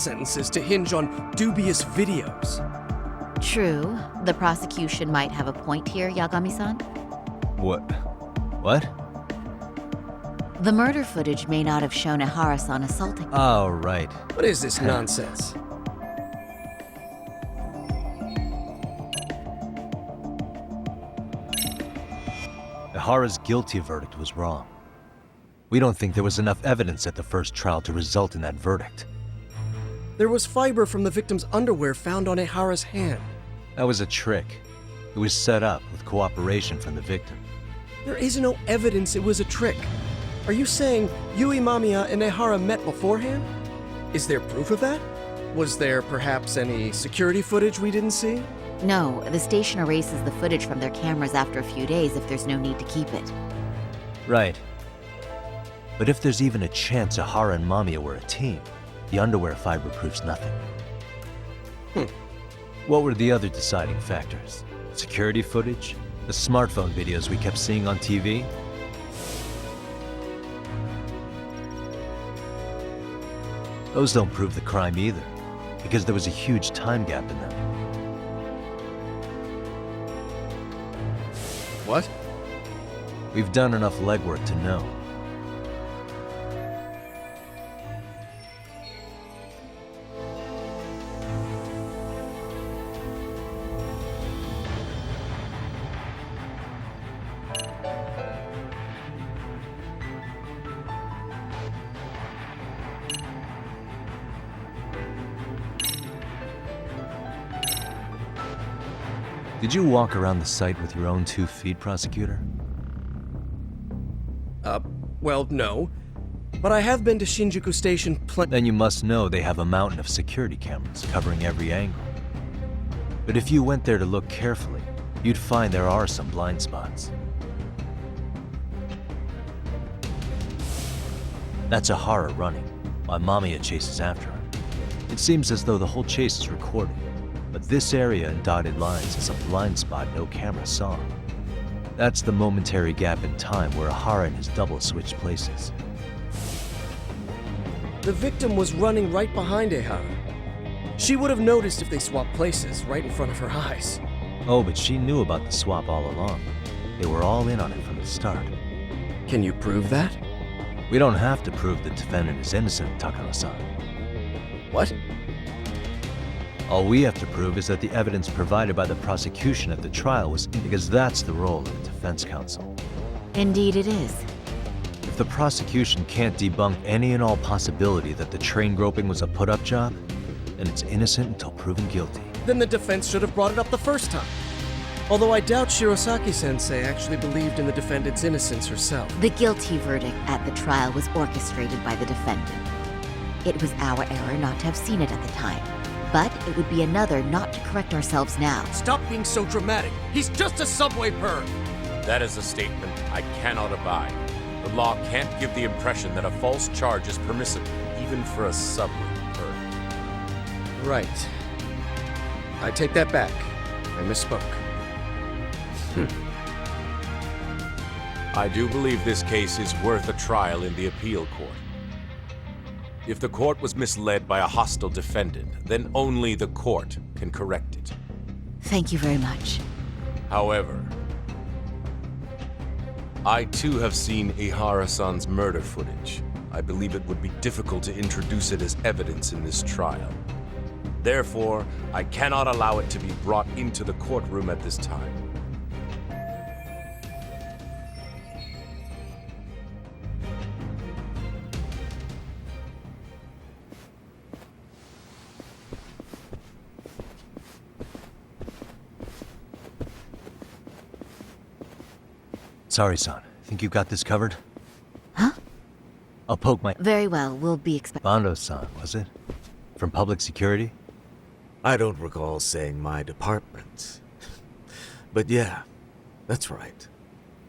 sentences to hinge on dubious videos. True. The prosecution might have a point here, Yagami-san. What? What? The murder footage may not have shown Ihara-san assaulting. Oh, right. What is this nonsense? Ihara's guilty verdict was wrong. We don't think there was enough evidence at the first trial to result in that verdict. There was fiber from the victim's underwear found on Ihara's hand. That was a trick. It was set up with cooperation from the victim. There is no evidence it was a trick. Are you saying Yui Mamiya and Ihara met beforehand? Is there proof of that? Was there perhaps any security footage we didn't see? No, the station erases the footage from their cameras after a few days if there's no need to keep it. Right. But if there's even a chance Ihara and Mamiya were a team, the underwear fiber proves nothing. What were the other deciding factors? Security footage? The smartphone videos we kept seeing on TV? Those don't prove the crime either, because there was a huge time gap in them. What? We've done enough legwork to know. Did you walk around the site with your own 2 feet, prosecutor? Well, no. But I have been to Shinjuku Station Then you must know they have a mountain of security cameras covering every angle. But if you went there to look carefully, you'd find there are some blind spots. That's Ihara running, while Mamiya chases after her. It seems as though the whole chase is recorded, but this area in dotted lines is a blind spot no camera saw. That's the momentary gap in time where Ihara and his double switched places. The victim was running right behind Ihara. She would have noticed if they swapped places right in front of her eyes. Oh, but she knew about the swap all along. They were all in on it from the start. Can you prove that? We don't have to prove the defendant is innocent, Takano-san. What? All we have to prove is that the evidence provided by the prosecution at the trial was because that's the role of the defense counsel. Indeed it is. If the prosecution can't debunk any and all possibility that the train groping was a put-up job, then it's innocent until proven guilty. Then the defense should have brought it up the first time. Although I doubt Shirosaki-sensei actually believed in the defendant's innocence herself. The guilty verdict at the trial was orchestrated by the defendant. It was our error not to have seen it at the time. But it would be another not to correct ourselves now. Stop being so dramatic. He's just a subway perv. That is a statement I cannot abide. The law can't give the impression that a false charge is permissible, even for a subway perv. Right. I take that back. I misspoke. I do believe this case is worth a trial in the appeal court. If the court was misled by a hostile defendant, then only the court can correct it. Thank you very much. However, I too have seen Ihara-san's murder footage. I believe it would be difficult to introduce it as evidence in this trial. Therefore, I cannot allow it to be brought into the courtroom at this time. Sorry, son. Think you've got this covered? Huh? I'll poke my... Very well, we'll be Bando-san, was it? From public security? I don't recall saying my department. But yeah, that's right.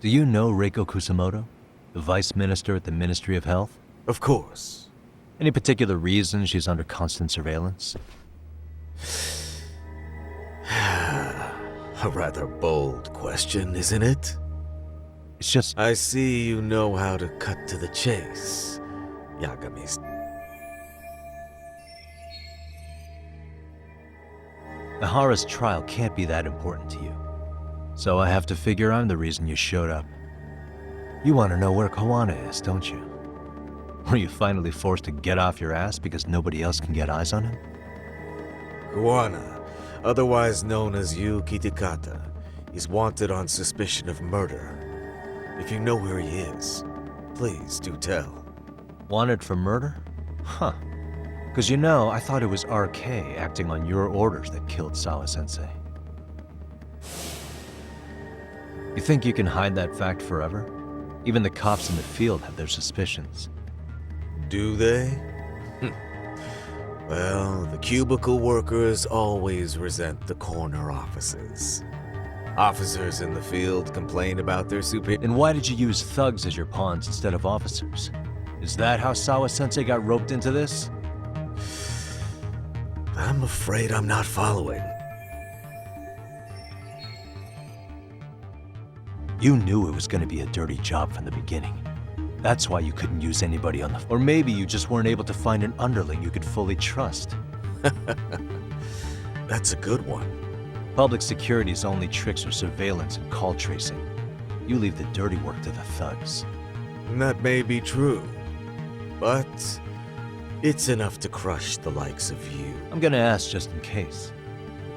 Do you know Reiko Kusamoto? The vice minister at the Ministry of Health? Of course. Any particular reason she's under constant surveillance? A rather bold question, isn't it? It's just... I see you know how to cut to the chase, Yagami. Ihara's trial can't be that important to you. So I have to figure I'm the reason you showed up. You want to know where Kawana is, don't you? Were you finally forced to get off your ass because nobody else can get eyes on him? Kuwana, otherwise known as Yu Kitakata, is wanted on suspicion of murder. If you know where he is, please do tell. Wanted for murder? Huh. Because you know, I thought it was RK acting on your orders that killed Sawa-sensei. You think you can hide that fact forever? Even the cops in the field have their suspicions. Do they? Well, the cubicle workers always resent the corner offices. Officers in the field complain about their superior. Then why did you use thugs as your pawns instead of officers? Is that how Sawa-sensei got roped into this? I'm afraid I'm not following. You knew it was going to be a dirty job from the beginning. That's why you couldn't use anybody on the... Or maybe you just weren't able to find an underling you could fully trust. That's a good one. Public security's only tricks are surveillance and call tracing. You leave the dirty work to the thugs. That may be true, but it's enough to crush the likes of you. I'm gonna ask just in case.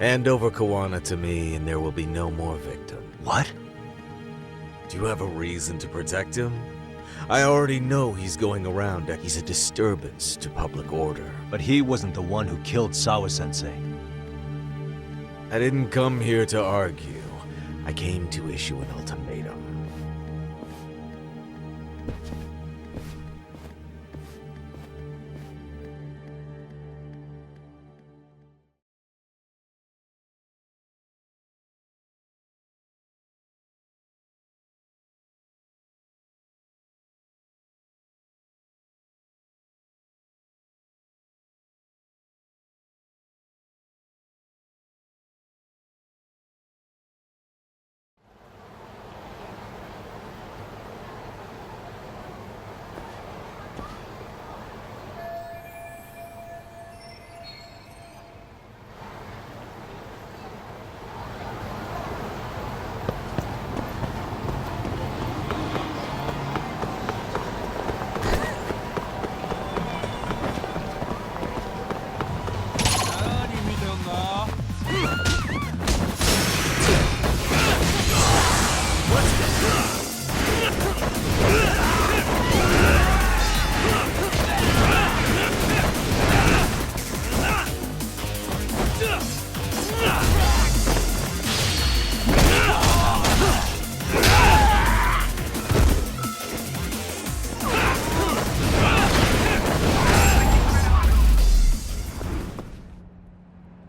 Hand over Kawana to me and there will be no more victim. What? Do you have a reason to protect him? I already know he's going around that he's a disturbance to public order. But he wasn't the one who killed Sawa-sensei. I didn't come here to argue. I came to issue an ultimatum.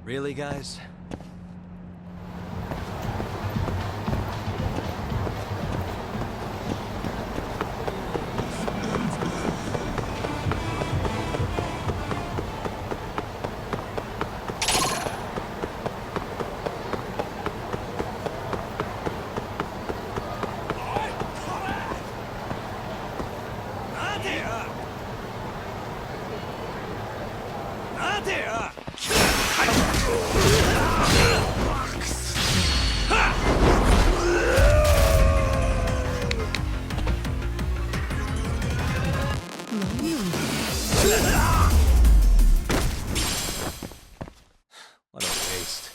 Really, guys? What a waste.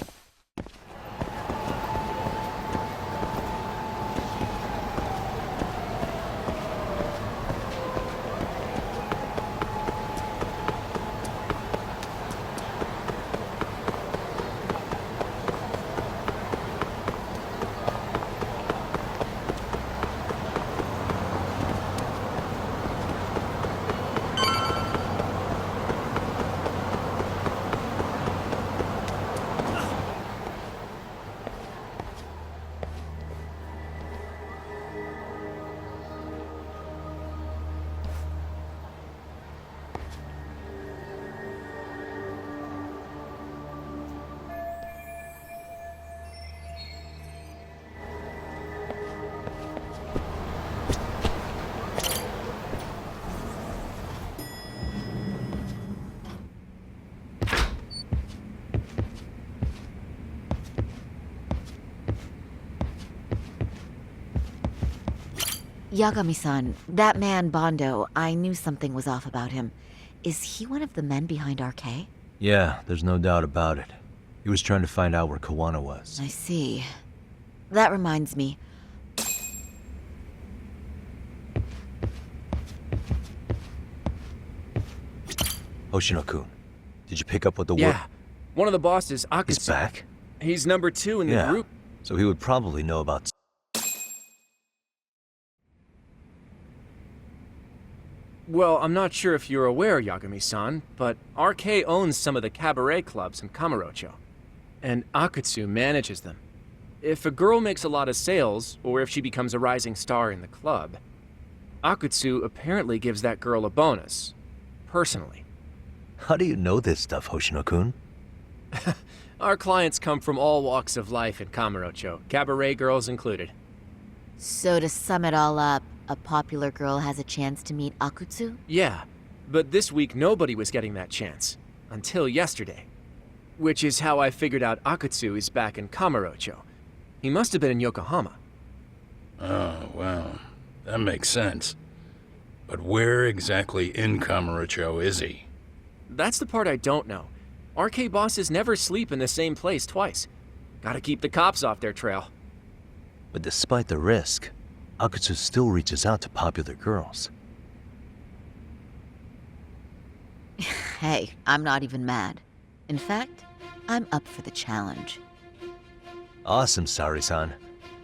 Yagami-san, that man Bondo, I knew something was off about him. Is he one of the men behind RK? Yeah, there's no doubt about it. He was trying to find out where Kawana was. I see. That reminds me. Hoshino-kun, did you pick up what the word? Yeah. One of the bosses, Akutsu. He's back? He's number 2 in the Yeah. group. So he would probably know about... Well, I'm not sure if you're aware, Yagami-san, but RK owns some of the cabaret clubs in Kamurocho, and Akutsu manages them. If a girl makes a lot of sales, or if she becomes a rising star in the club, Akutsu apparently gives that girl a bonus, personally. How do you know this stuff, Hoshino-kun? Our clients come from all walks of life in Kamurocho, cabaret girls included. So to sum it all up, a popular girl has a chance to meet Akutsu? Yeah, but this week nobody was getting that chance. Until yesterday. Which is how I figured out Akutsu is back in Kamurocho. He must have been in Yokohama. Oh, well, that makes sense. But where exactly in Kamurocho is he? That's the part I don't know. RK bosses never sleep in the same place twice. Gotta keep the cops off their trail. But despite the risk, Akutsu still reaches out to popular girls. Hey, I'm not even mad. In fact, I'm up for the challenge. Awesome, Sari-san.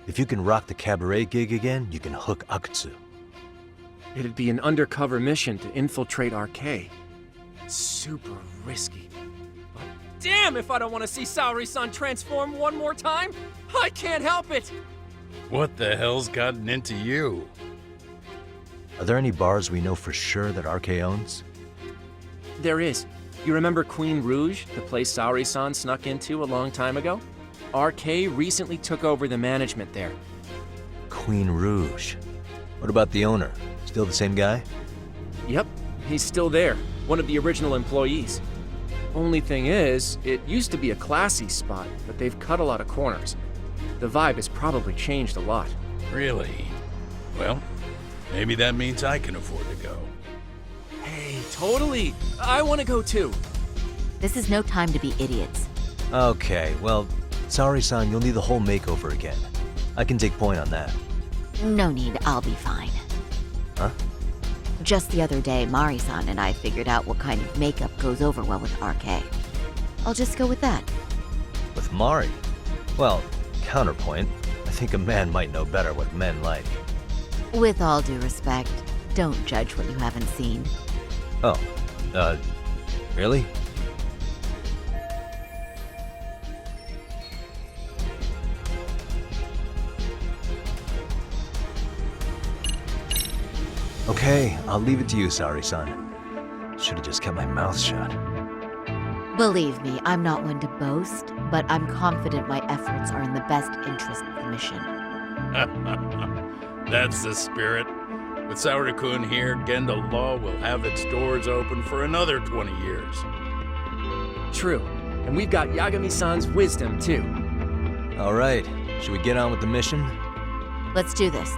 If you can rock the cabaret gig again, you can hook Akutsu. It'd be an undercover mission to infiltrate RK. Super risky. But damn if I don't want to see Saori-san transform one more time! I can't help it! What the hell's gotten into you? Are there any bars we know for sure that RK owns? There is. You remember Queen Rouge, the place Saori-san snuck into a long time ago? RK recently took over the management there. Queen Rouge. What about the owner? Still the same guy? Yep, he's still there. One of the original employees. Only thing is, it used to be a classy spot, but they've cut a lot of corners. The vibe has probably changed a lot. Really? Well, maybe that means I can afford to go. Hey, totally! I want to go too! This is no time to be idiots. Okay, well, Saori-san, you'll need the whole makeover again. I can take point on that. No need, I'll be fine. Huh? Just the other day, Mari-san and I figured out what kind of makeup goes over well with RK. I'll just go with that. With Mari? Well, counterpoint, I think a man might know better what men like. With all due respect, don't judge what you haven't seen. Oh, really? Okay, I'll leave it to you, Saori-san. Should've just kept my mouth shut. Believe me, I'm not one to boast, but I'm confident my efforts are in the best interest of the mission. That's the spirit. With Saori-kun here, Genda Law will have its doors open for another 20 years. True. And we've got Yagami-san's wisdom, too. All right, should we get on with the mission? Let's do this.